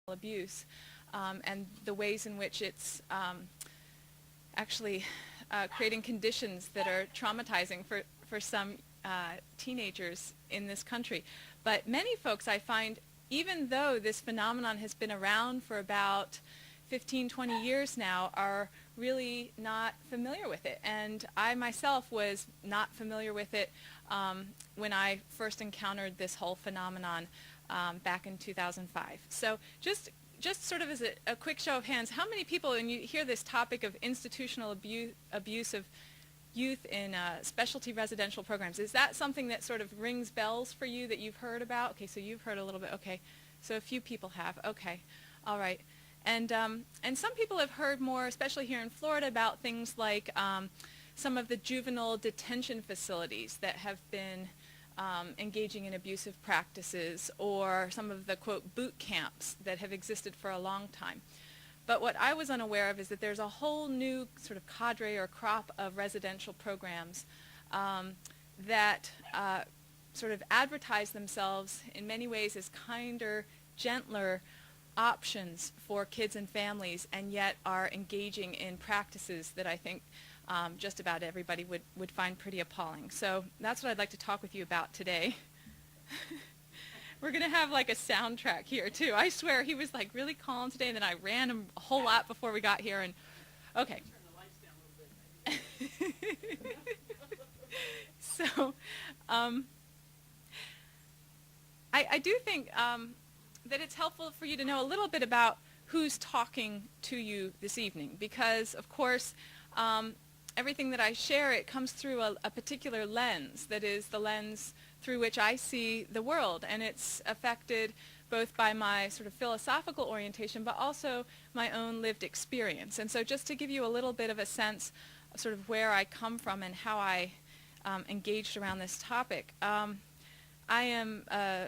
abuse and the ways in which it's actually creating conditions that are traumatizing for some teenagers in this country. But many folks, I find, even though this phenomenon has been around for about 15, 20 years now, are really not familiar with it. And I myself was not familiar with it when I first encountered this whole phenomenon back in 2005. So just sort of as a quick show of hands, how many people, when you hear this topic of institutional abuse of youth in specialty residential programs, is that something that sort of rings bells for you that you've heard about? Okay, so you've heard a little bit. Okay, so a few people have. Okay, all right. And some people have heard more, especially here in Florida, about things like some of the juvenile detention facilities that have been engaging in abusive practices, or some of the, quote, boot camps that have existed for a long time. But what I was unaware of is that there's a whole new sort of cadre or crop of residential programs that sort of advertise themselves in many ways as kinder, gentler options for kids and families, and yet are engaging in practices that I think just about everybody would find pretty appalling. So that's what I'd like to talk with you about today. We're going to have like a soundtrack here too. I swear he was like really calm today, and then I ran him a whole lot before we got here. And okay. Turn the lights down a little bit. So I do think that it's helpful for you to know a little bit about who's talking to you this evening, because of course everything that I share, it comes through a particular lens, that is the lens through which I see the world, and it's affected both by my sort of philosophical orientation, but also my own lived experience. And so just to give you a little bit of a sense of sort of where I come from and how I engaged around this topic, I am a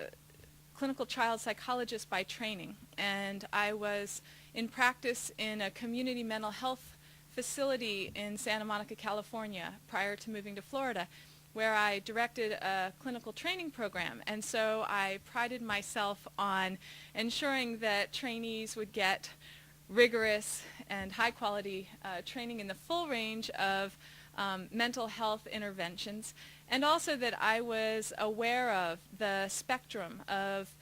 clinical child psychologist by training, and I was in practice in a community mental health facility in Santa Monica, California, prior to moving to Florida, where I directed a clinical training program. And so I prided myself on ensuring that trainees would get rigorous and high-quality training in the full range of mental health interventions, and also that I was aware of the spectrum of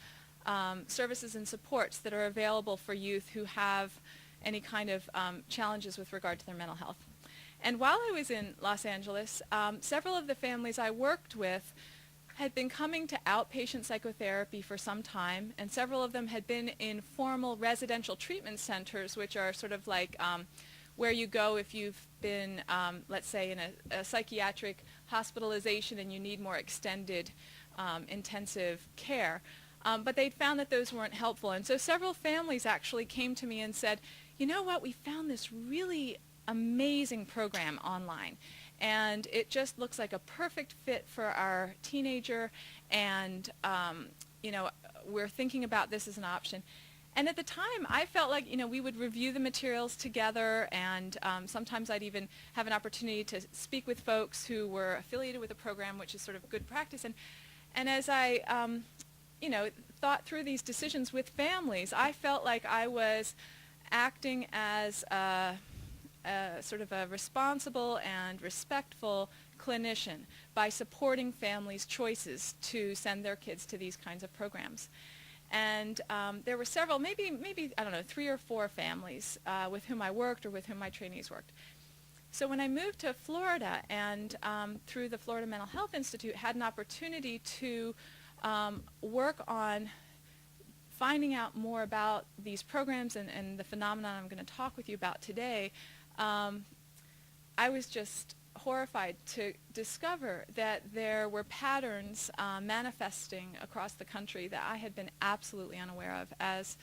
services and supports that are available for youth who have any kind of challenges with regard to their mental health. And while I was in Los Angeles, several of the families I worked with had been coming to outpatient psychotherapy for some time, and several of them had been in formal residential treatment centers, which are sort of like where you go if you've been, let's say, in a psychiatric hospitalization and you need more extended intensive care. But they'd found that those weren't helpful. And so several families actually came to me and said, you know what, we found this really amazing program online, and it just looks like a perfect fit for our teenager, and you know, we're thinking about this as an option. And at the time, I felt like, you know, we would review the materials together, and sometimes I'd even have an opportunity to speak with folks who were affiliated with the program, which is sort of good practice. And as I you know, thought through these decisions with families, I felt like I was acting as a sort of a responsible and respectful clinician by supporting families' choices to send their kids to these kinds of programs. And there were several, maybe I don't know, 3 or 4 families with whom I worked or with whom my trainees worked. So when I moved to Florida, and through the Florida Mental Health Institute had an opportunity to work on finding out more about these programs and the phenomenon I'm going to talk with you about today, I was just horrified to discover that there were patterns manifesting across the country that I had been absolutely unaware of as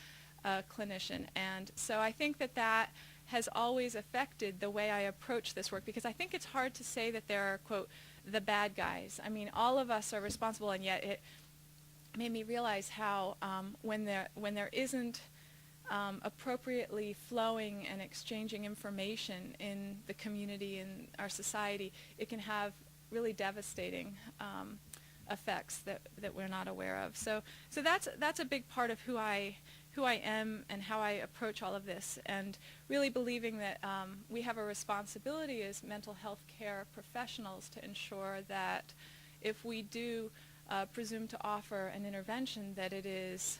a clinician. And so I think that that has always affected the way I approach this work, because I think it's hard to say that there are, quote, the bad guys. I mean, all of us are responsible, and yet it made me realize how when there isn't appropriately flowing and exchanging information in the community and our society, it can have really devastating effects that we're not aware of. So that's a big part of who I who I am and how I approach all of this, and really believing that we have a responsibility as mental health care professionals to ensure that if we do presume to offer an intervention, that it is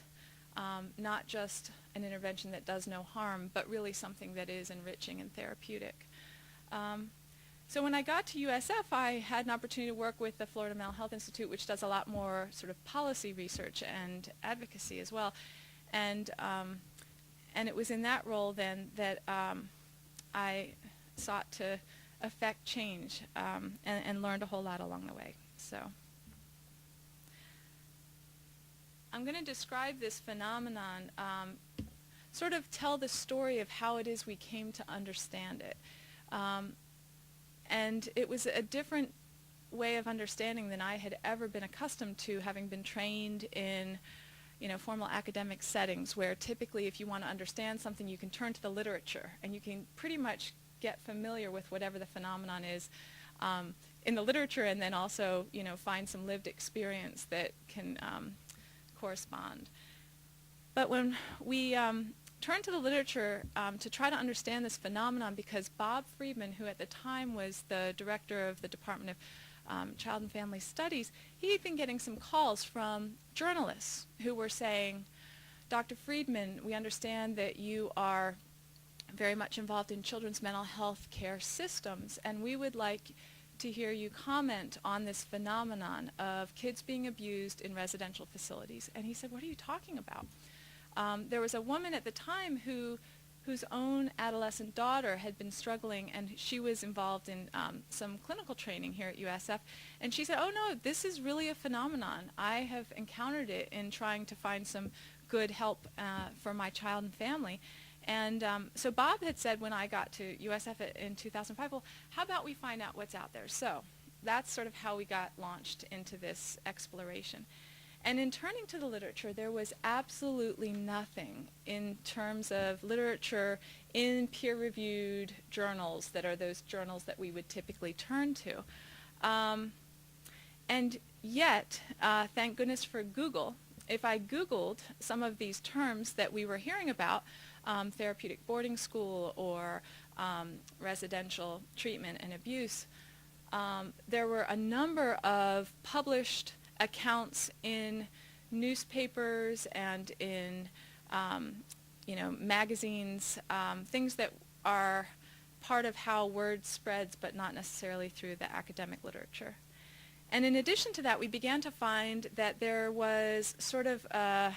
not just an intervention that does no harm, but really something that is enriching and therapeutic. So when I got to USF, I had an opportunity to work with the Florida Mental Health Institute, which does a lot more sort of policy research and advocacy as well. And it was in that role then that I sought to affect change and learned a whole lot along the way. So I'm going to describe this phenomenon, sort of tell the story of how it is we came to understand it. And it was a different way of understanding than I had ever been accustomed to, having been trained in formal academic settings, where typically if you want to understand something, you can turn to the literature and you can pretty much get familiar with whatever the phenomenon is in the literature, and then also find some lived experience that can correspond. But when we turned to the literature to try to understand this phenomenon, because Bob Friedman, who at the time was the director of the Department of Child and Family Studies, he had been getting some calls from journalists who were saying, Dr. Friedman, we understand that you are very much involved in children's mental health care systems, and we would like to hear you comment on this phenomenon of kids being abused in residential facilities. And he said, what are you talking about? There was a woman at the time whose own adolescent daughter had been struggling, and she was involved in some clinical training here at USF, and she said, oh no, this is really a phenomenon. I have encountered it in trying to find some good help for my child and family. And so Bob had said when I got to USF in 2005, well, how about we find out what's out there? So that's sort of how we got launched into this exploration. And in turning to the literature, there was absolutely nothing in terms of literature in peer-reviewed journals that are those journals that we would typically turn to. And yet, thank goodness for Google, if I Googled some of these terms that we were hearing about, therapeutic boarding school or residential treatment and abuse, there were a number of published accounts in newspapers and in magazines, things that are part of how word spreads, but not necessarily through the academic literature. And in addition to that, we began to find that there was sort of an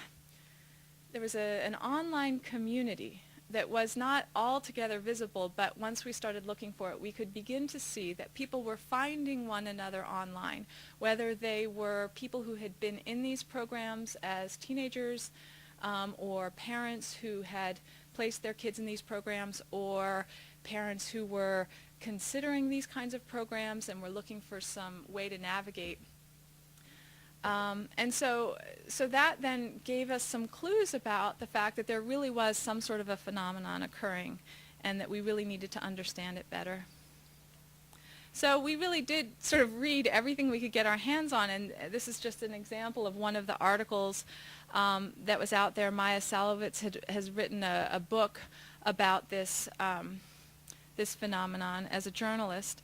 online community that was not altogether visible, but once we started looking for it, we could begin to see that people were finding one another online, whether they were people who had been in these programs as teenagers, or parents who had placed their kids in these programs, or parents who were considering these kinds of programs and were looking for some way to navigate. And so that then gave us some clues about the fact that there really was some sort of a phenomenon occurring and that we really needed to understand it better. So we really did sort of read everything we could get our hands on, and this is just an example of one of the articles that was out there. Maya Salovitz has written a book about this, this phenomenon as a journalist.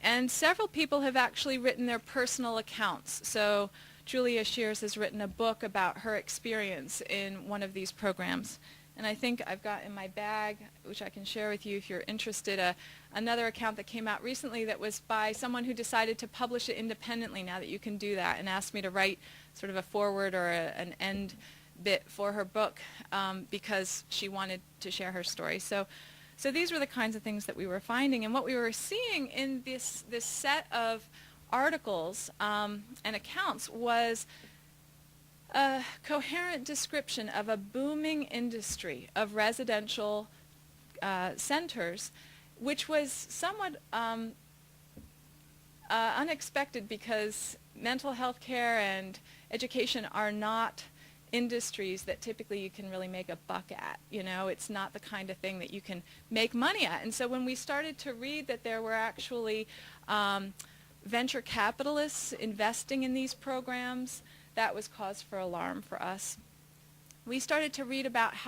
And several people have actually written their personal accounts. So Julia Shears has written a book about her experience in one of these programs. And I think I've got in my bag, which I can share with you if you're interested, another account that came out recently that was by someone who decided to publish it independently, now that you can do that, and asked me to write sort of a foreword or an end bit for her book because she wanted to share her story. So these were the kinds of things that we were finding, and what we were seeing in this set of articles and accounts was a coherent description of a booming industry of residential centers, which was somewhat unexpected because mental health care and education are not industries that typically you can really make a buck at. It's not the kind of thing that you can make money at. And so when we started to read that there were actually venture capitalists investing in these programs, that was cause for alarm for us. we started to read about